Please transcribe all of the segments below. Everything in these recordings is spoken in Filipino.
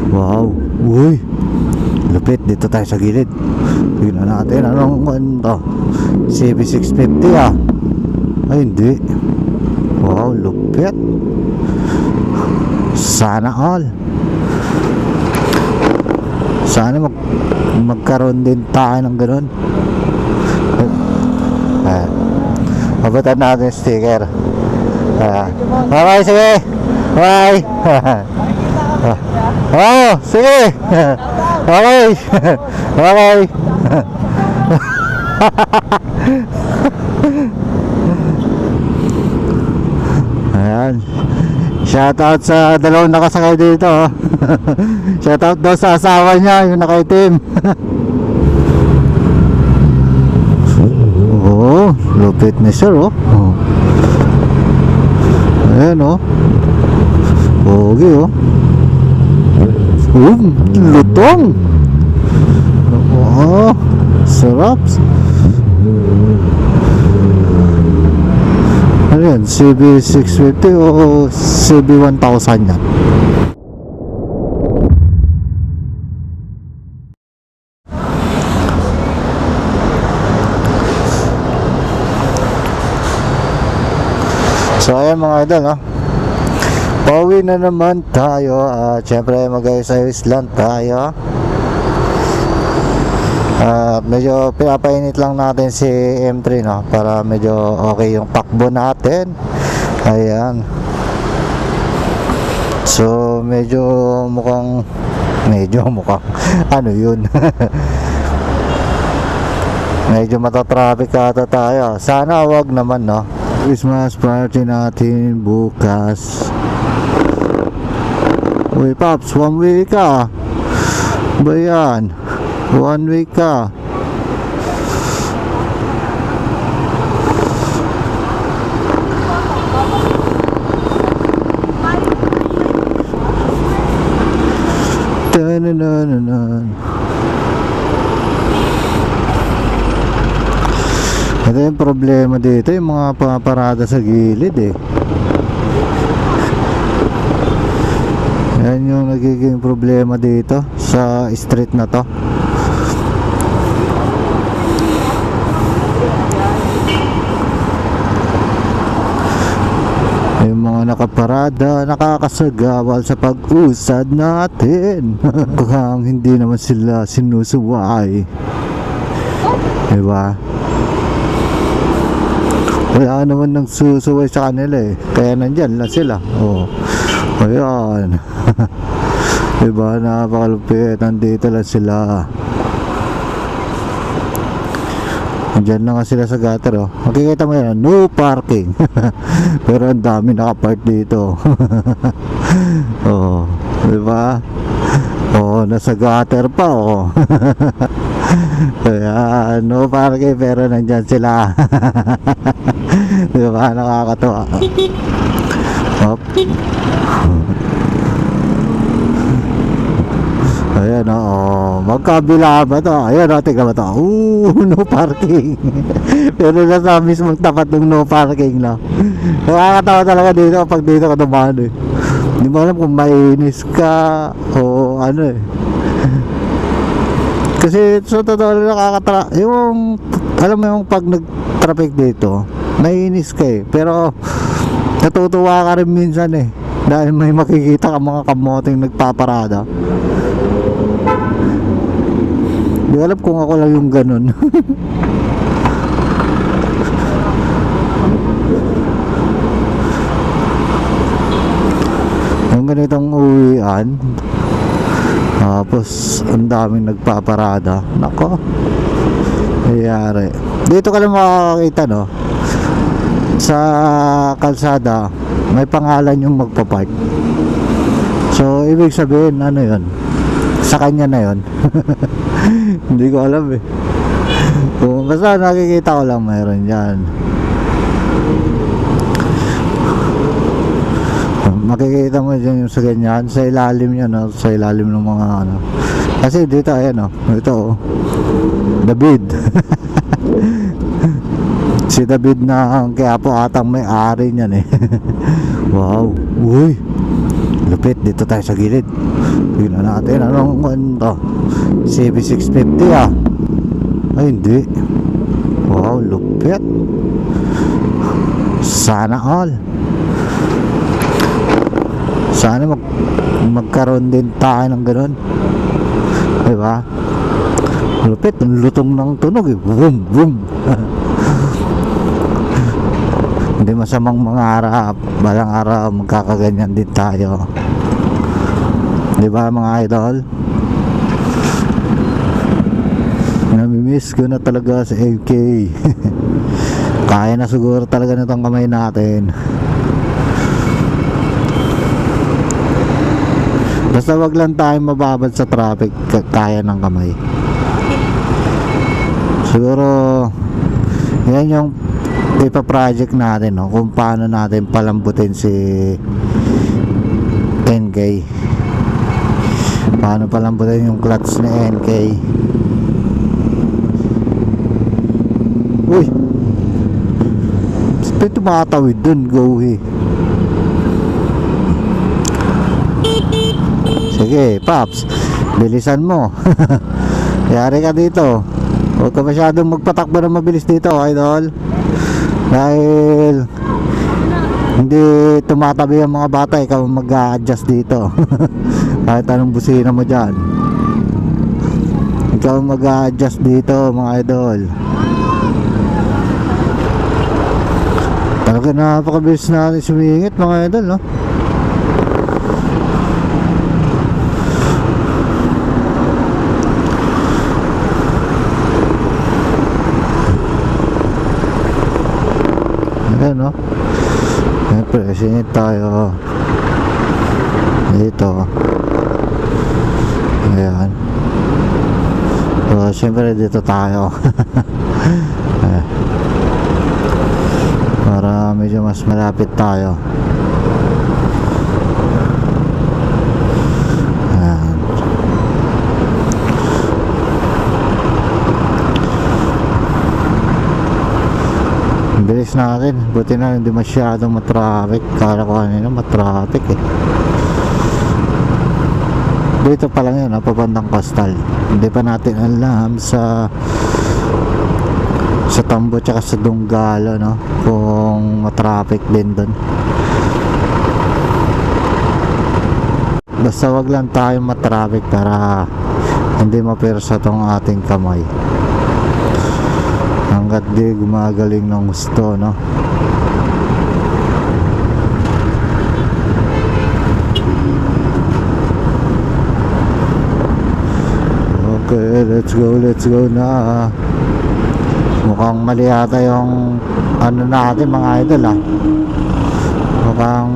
Wow, uy, lupit. Dito tayo sa gilid. Tingnan natin anong to. CB650 ah. Ay hindi. Wow, lupit. Sana all. Sana magkaroon din tayo ng ganun. Abutan natin yung sticker. Okay, sige. Bye. Oh, sige. Okay. Okay. Ayan. Shoutout sa dalawang nakasakay dito. Shoutout daw sa asawa niya, yung nakaitim. Oh, lupit ni sir, oh. Ayan, oh. Pogi, oh. Lutong. Oh, sarap. Ano yan? CB650 o CB1000 yan? So ayan mga idol, no? Pauwi na naman tayo. Syempre mag-ayos-ayos lang tayo. Medyo pinapainit lang natin si M3, no? Para medyo okay yung takbo natin. Ayan. So medyo mukhang ano yun. Medyo matatraffic ata tayo. Sana wag naman, no? Christmas party natin bukas. Uy Paps, 1 week ka ba yan? 1 week ka. Tanananan. Ito yung problema dito, yung mga paparada sa gilid eh. Yan yung nagiging problema dito sa street na to. Yung mga nakaparada, nakakasagawal sa pag-usad natin. Mukhang hindi naman sila sinusuway, diba? Wala naman nang susuway sa kanila eh. Kaya nandyan lang sila. Oh. Ayan. Diba, napakalupit. Nandito lang sila. Diyan na nga sila sa gutter, oh. Makikita mo yan, no parking. Pero ang dami nakapark dito. Oh, diba? Oh, nasa gutter pa, oh. Kaya no parking pero nandyan sila. Diba, nakakatawa. Hop. Ayan, oh, magkabila ba to? Ayan, oh, tingnan mo to. No parking. Pero nasa mismong tapat ng no parking, no? Nakakatawa talaga dito pag dito ka dumaan eh. Hindi mo alam kung mainis ka o ano eh. Kasi sa totoo nakakatawa. Yung, alam mo yung pag nag-traffic dito, naiinis ka eh. Pero natutuwa ka rin minsan eh. Dahil may makikita ka mga kamoting nagpaparada. Di alam kung ako lang yung ganun. Yung ganitong uwian, tapos ang daming nagpaparada. Nako, nangyari. Dito ka lang makakakita, no? Sa kalsada may pangalan yung magpapark. So ibig sabihin ano yun, sa kanya na yun. Hindi ko alam eh. Kung basta nakikita ko lang mayroon yan. Makikita mo dyan yung sa ganyan, sa ilalim yan, no? Sa ilalim ng mga ano. Kasi dito ayan, oh. Ito, oh. David. Si David na kaya po atang may-ari niyan eh. Wow. Uy, Lupit, dito tayo sa gilid. Tignan natin anong to. CB650 ah. Ay hindi. Wow, lupit. Sana all. Sana magkaroon din tayo ng ganun. Diba? Lupit, ang lutong ng tunog eh. Boom, boom. Hindi masamang mga harap. Balang araw magkakaganyan din tayo. Diba mga idol? Namimiss ko na talaga sa MK. Kaya na siguro talaga nitong kamay natin. Basta wag lang tayo mababad sa traffic. Kaya ng kamay. Siguro yan yung ipa-project natin, no? Kung paano natin palambutin si NK. Paano palambutin yung clutch ni NK. Uy, may tumatawid dun. Go eh. Sige Paps, bilisan mo. Yari ka dito. Huwag ka masyadong magpatakbo na mabilis dito, idol. Dahil hindi tumatabi ang mga bata, ikaw mag-a-adjust dito. Kahit anong busina mo dyan, ikaw mag-a-adjust dito mga idol. Talaga napakabilis natin sumingit mga idol, no? Ayan, no? Siyempre, singit tayo dito. Ayan. So, siyempre dito tayo. Para medyo mas malapit tayo. Ayan. Bilis natin. Buti na hindi masyadong matraffic. Kala ko kanina matraffic eh. Dito pa lang yun, papuntang Coastal. Hindi pa natin alam sa Tambo tsaka sa Dunggalo, no? Kung matraffic din doon. Basta wag lang tayo matraffic para hindi mapirsa tong ating kamay. Hanggat di gumagaling ng gusto, no? Okay, let's go na. Mukhang mali yata yung ano natin mga idol ah. Mukhang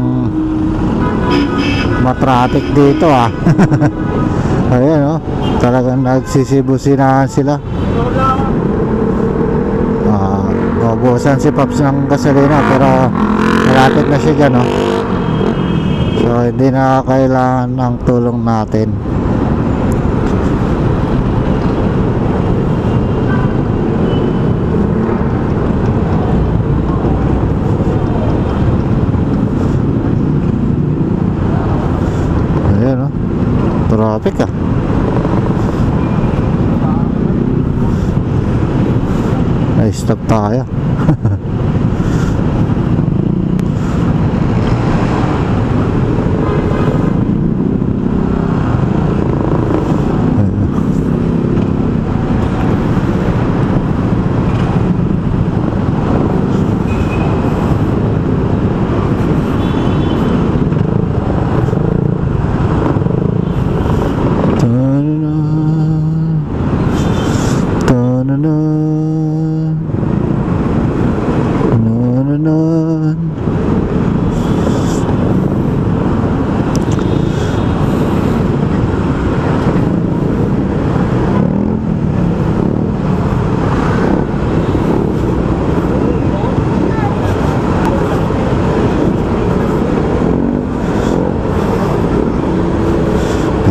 matraffic dito ah. Ayan oh, talagang nagsisibusinahan sila. Ubusan si Pops ng gasolina pero malapit na siya dyan oh. So hindi na kailangan ng tulong natin. Ayan oh, traffic ah. Stop tayo.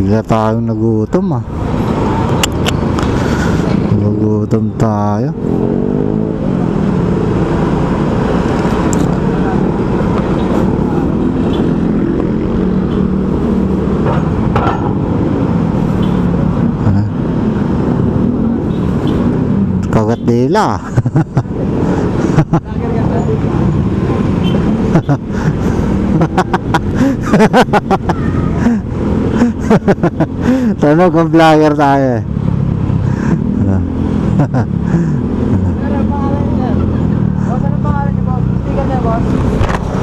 Bigla tayong nagutom ah. Nagutom tayo. sila. Tanong kung vlogger tayo eh. Ano pangalan niya? Boss, ano pangalan niya, boss? Sticker niya, boss?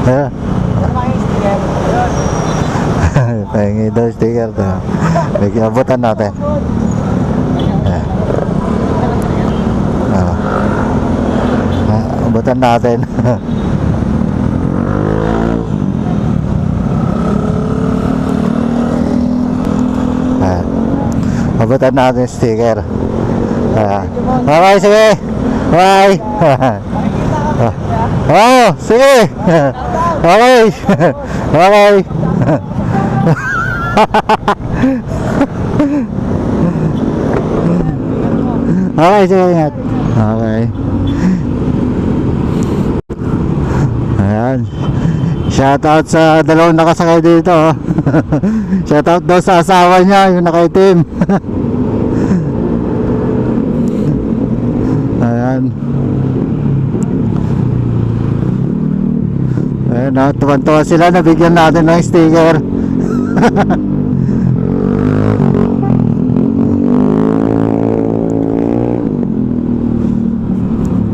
Eh, Ano ba yung sticker? Ayun. pahingi daw sticker to. Bigyan abutan natin. Eh. Abutan natin. Abutan natin yung sticker. Okay, sige. Bye. Oh, sige. Okay. Okay. Okay, sige, ingat. Okay. Ayan. Shoutout sa dalawang nakasakay dito. Oh. Shoutout daw sa asawa niya, yung nakaitim. Ayan. Ayan, oh, tuwan-tuwa sila, nabigyan natin ng sticker.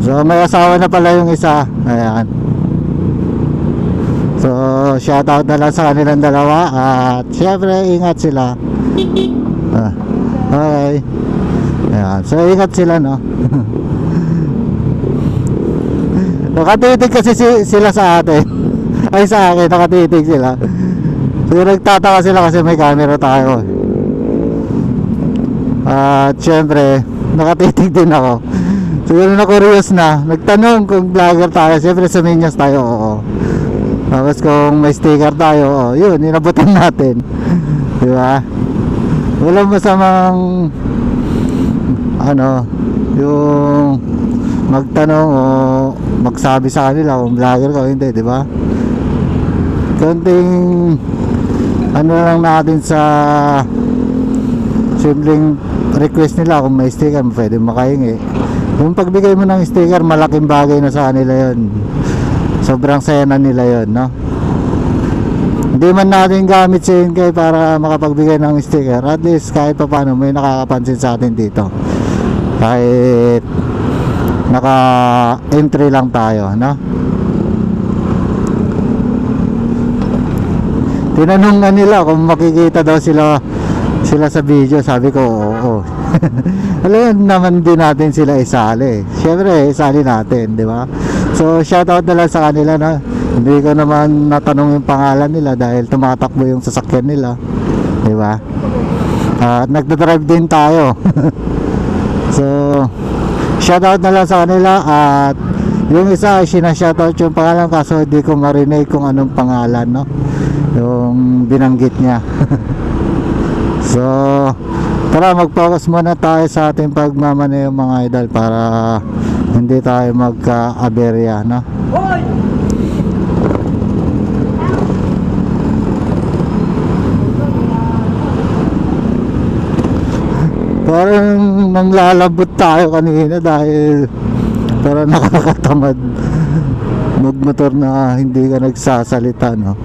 So may asawa na pala yung isa. Ayan. So shoutout na lang sa kanilang dalawa. At syempre ingat sila. Okay. Ayan. So ingat sila, no. Nakatitig kasi sila sa atin. Ay sa akin, nakatitig sila. So nagtataka sila kasi may camera tayo. At syempre nakatitig din ako. Siguro na curious na. Nagtanong kung vlogger tayo. Siyempre sa Minyas tayo, oo. Tapos kung may sticker tayo, oo. Yun, inabutan natin. Diba? Walang masamang ano, yung magtanong o magsabi sa kanila kung vlogger ka o hindi, diba? Konting ano lang natin sa simpleng request nila kung may sticker, pwede makahingi. Kung pagbigay mo ng sticker, malaking bagay na sa kanila yun. Sobrang saya na nila yun, no? Hindi man natin gamit si NK para makapagbigay ng sticker. At least kahit pa paano may nakakapansin sa atin dito. Kahit naka-entry lang tayo, no? Tinanong nga nila kung makikita daw sila sa video. Sabi ko, oo. Alam naman din natin sila isali. Siyempre, isali natin, di ba? So, shoutout na lang sa kanila, no? Hindi ko naman natanong yung pangalan nila dahil tumatakbo yung sasakyan nila, di ba? At nagdadrive din tayo. So, shoutout na lang sa kanila. At yung isa ay sinashoutout yung pangalan, kaso hindi ko marinig kung anong pangalan, no? Yung binanggit niya. So, tara, mag-focus muna tayo sa ating pagmamaneho, mga idol, para hindi tayo magka-aberya, no? Parang nanglalabot tayo kanina dahil parang nakakatamad magmotor na hindi ka nagsasalita, no?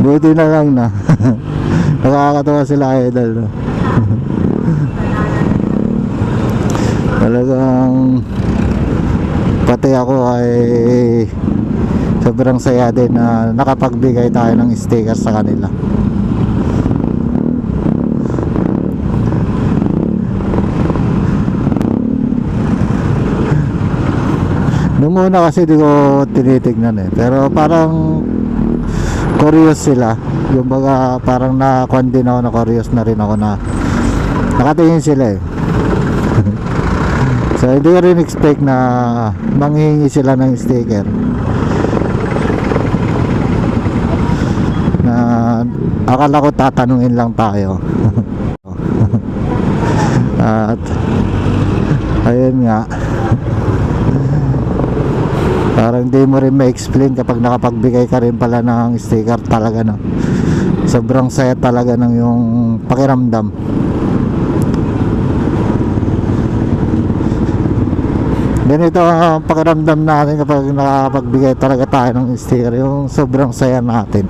Buti na lang na nakakatawa sila, idol, no? Talagang pati ako ay sobrang saya din na nakapagbigay tayo ng sticker sa kanila. Noong una kasi di ko tinitignan eh, pero parang curious sila. Yung baga parang nakuan din ako, na curious na rin ako na nakatingin sila eh. So hindi ko rin expect na manghihingi sila ng sticker. Na akala ko tatanungin lang tayo. At ayun nga, parang di mo rin ma-explain kapag nakapagbigay ka rin pala ng sticker talaga, no? Sobrang saya talaga ng yung pakiramdam. Ganito ang pakiramdam natin kapag nakapagbigay talaga tayo ng sticker, yung sobrang saya natin.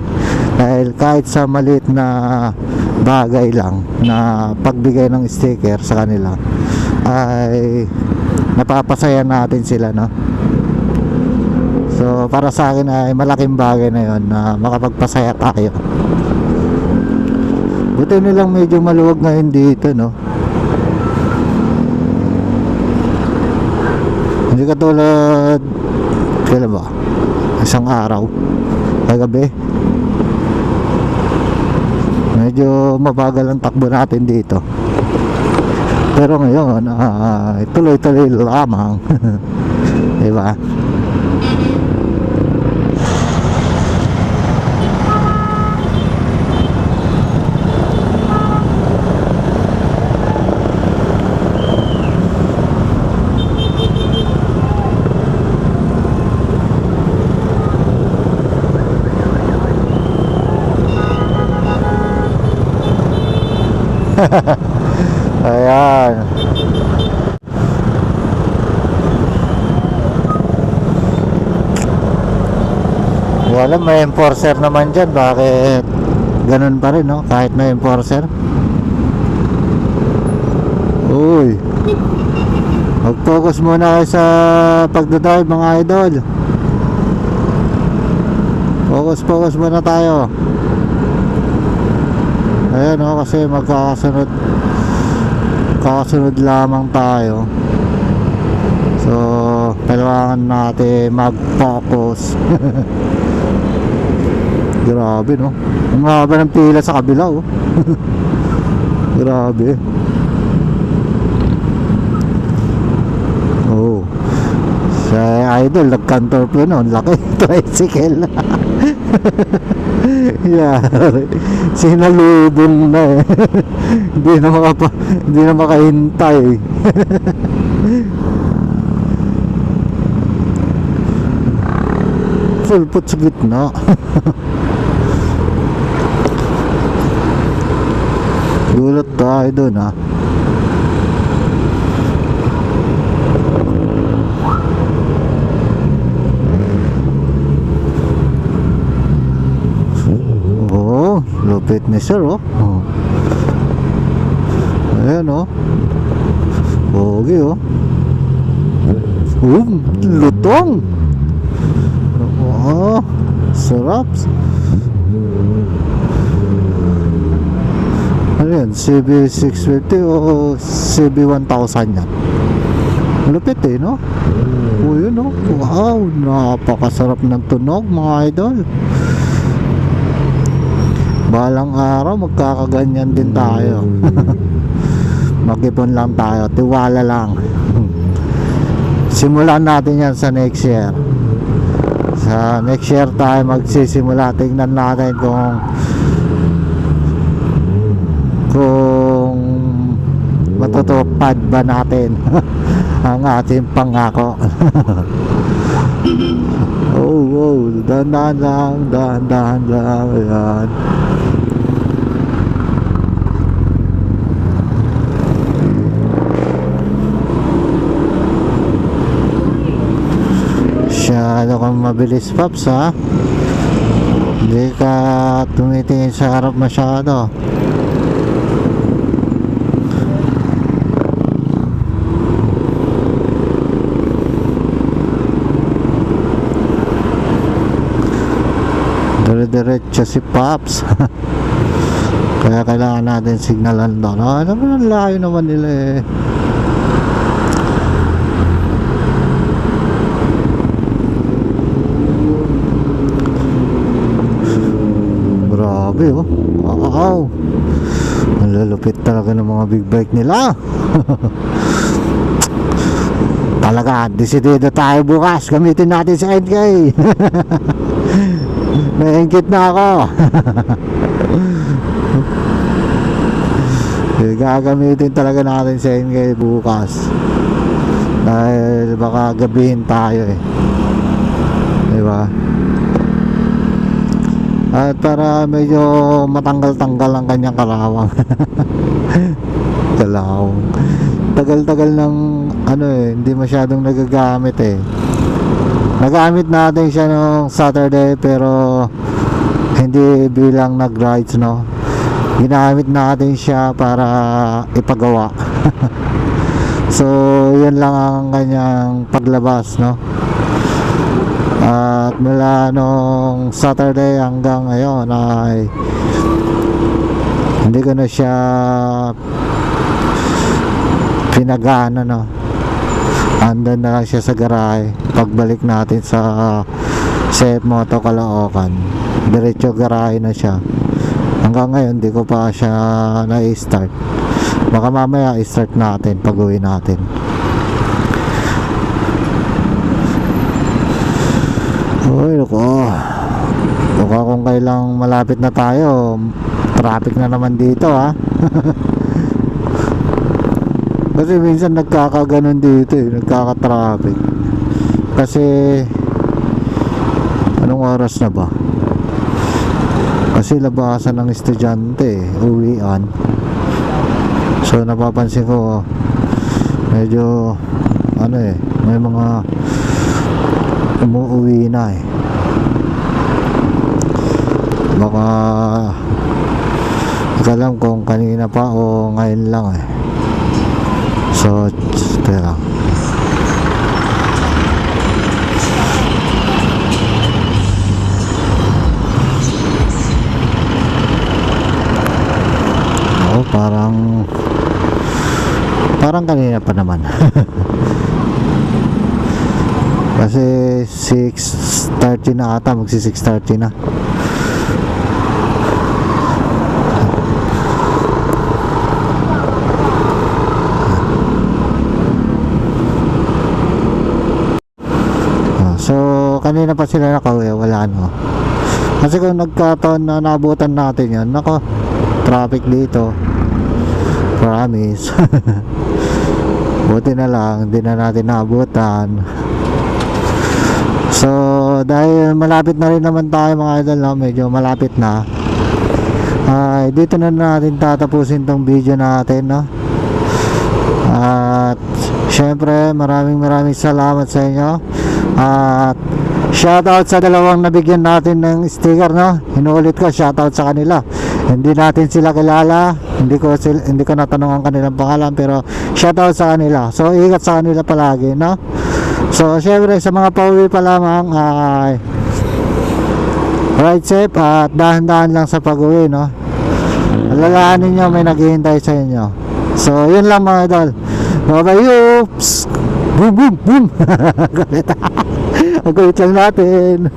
Dahil kahit sa maliit na bagay lang na pagbigay ng sticker sa kanila ay napapasaya natin sila, no? So para sa akin ay malaking bagay na yon na makapagpasaya tayo. Buti nilang medyo maluwag ngayon dito, no? Hindi katulad kailan ba? Isang araw, kagabi. Medyo mabagal ang takbo natin dito. Pero ngayon, tuloy-tuloy lamang. Diba? Ayan. Wala, may enforcer naman dyan. Bakit ganun pa rin, no? Kahit may enforcer. Uy, mag-focus muna kayo sa pagdadrive, mga idol. Focus muna tayo. Ayan, no? Kasi magkakasunod lamang tayo. So kailangan natin mag-focus. Grabe, no? Ang haba ng pila sa kabila, oh. Grabe. Oh, sa idol nag-counter flow na, ang laki. Tricycle. Yeah, sinalubong na eh. Hindi na makahintay. Full put sa gitna. Gulat tayo doon, ha. Oh, lupit ni sir, oh. Ayan, oh. Pogi, oh. Lutong. Oh, sarap. Ano yan? CB650 o CB1000 yan? Lupit eh, no? Oh, yun, no? Wow, napakasarap ng tunog, mga idol. Balang araw magkakaganyan din tayo. Mag-ipon lang tayo, tiwala lang. Simulan natin yan sa next year. Sa next year tayo magsisimula. Tingnan natin kung matutupad ba natin ang ating pangako. Oh, dahan-dahan lang. Ayan. Masyado kang mabilis, Paps, ha? Hindi ka tumitingin sa harap masyado. Dire-diretso si Paps. Kaya kailangan natin signalan doon. Ano ba, layo naman nila eh. Grabe, oh. Wow. Ang lalupit talaga ng mga big bike nila. Talaga, desidido tayo bukas. Gamitin natin sa NK. Naingkit na ako. Gagamitin talaga natin sa NK bukas. Dahil baka gabihin tayo eh. Diba? At para medyo matanggal-tanggal ang kanyang kalawang. Kalawang. Tagal-tagal ng ano eh, hindi masyadong nagagamit eh. Nagamit natin siya nung Saturday pero hindi bilang nag-rides, no. Ginamit natin siya para ipagawa. So yun lang ang kanyang paglabas, no. At mula nung Saturday hanggang ngayon ay hindi ko na siya pinagana, no. Andun na lang siya sa garahe. Pagbalik natin sa Set Moto Caloocan, diretso garahe na siya. Hanggang ngayon di ko pa siya na-start. Baka mamaya i-start natin pag uwi natin. Uy, loko. Baka kung kailang malapit na tayo, traffic na naman dito, ha. Kasi minsan nagkakaganon dito eh, nagkaka-traffic. Kasi anong oras na ba? Kasi labasan ng estudyante, uwian. So napapansin ko medyo ano eh, may mga umuwi na eh. Baka hindi ko alam kung kanina pa o ngayon lang eh. So teka, oh, parang kanina pa naman. Kasi 6:30 na ata, magsi 6:30 na. So kanina pa sila nakauwi, wala, no. Kasi kung nagkataon na naabutan natin yan, nako, traffic dito, promise. Buti na lang hindi na natin naabutan. So dahil malapit na rin naman tayo mga idol, no? Medyo malapit na, ay dito na natin tatapusin tong video natin, no? At syempre maraming salamat sa inyo. At shoutout sa dalawang nabigyan natin ng sticker, no? Inuulit ko, shoutout sa kanila. Hindi natin sila kilala, hindi ko natanong ang kanilang pangalan, pero shoutout sa kanila. So ingat sa kanila palagi, no? So syempre sa mga pauwi pa lamang ay ride safe at dahan-dahan lang sa pag-uwi, no? Alalahanin nyo may naghihintay sa inyo. So yun lang mga idol. Bye-bye, oops! Boom, boom, boom! Ang kulit lang natin.